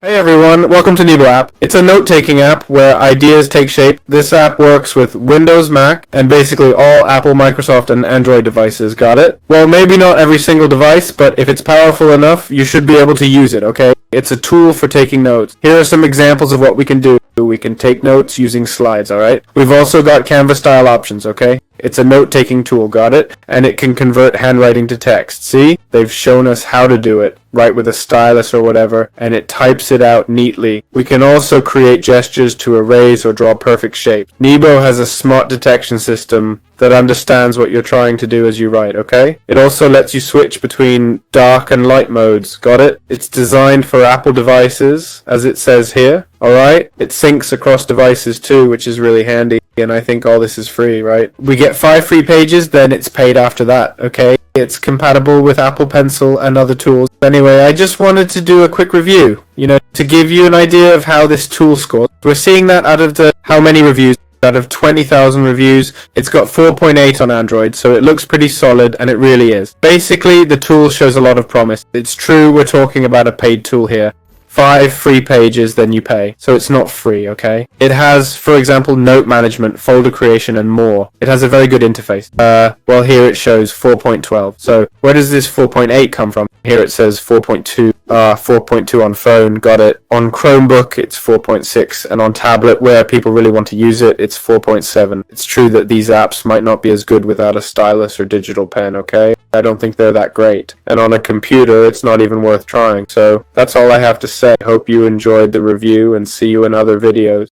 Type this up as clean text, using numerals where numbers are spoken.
Hey everyone, welcome to Nebo app. It's a note-taking app where ideas take shape. This app works with Windows, Mac, and basically all Apple, Microsoft, and Android devices. Got it? Well, maybe not every single device, but if it's powerful enough, you should be able to use it, okay? It's a tool for taking notes. Here are some examples of what we can do. We can take notes using slides, alright? We've also got Canva-style options, okay? It's a note-taking tool, got it? And it can convert handwriting to text. See? They've shown us how to do it. Write with a stylus or whatever, and it types it out neatly. We can also create gestures to erase or draw perfect shapes. Nebo has a smart detection system that understands what you're trying to do as you write, okay? It also lets you switch between dark and light modes, got it? It's designed for Apple devices, as it says here, alright? It syncs across devices too, which is really handy. And I think all this is free, right? We get 5 free pages, then it's paid after that, okay? It's compatible with Apple Pencil and other tools. Anyway, I just wanted to do a quick review, to give you an idea of how this tool scores. We're seeing that out of how many reviews? Out of 20,000 reviews, it's got 4.8 on Android, so it looks pretty solid, and it really is. Basically, the tool shows a lot of promise. It's true we're talking about a paid tool here. 5 free pages, then you pay. So it's not free, okay? It has, for example, note management, folder creation, and more. It has a very good interface. Well, here it shows 4.12. So where does this 4.8 come from? Here it says 4.2. 4.2 on phone, got it. On Chromebook, it's 4.6, and on tablet, where people really want to use it, it's 4.7. It's true that these apps might not be as good without a stylus or digital pen, okay? I don't think they're that great. And on a computer, it's not even worth trying. So that's all I have to say. Hope you enjoyed the review, and see you in other videos.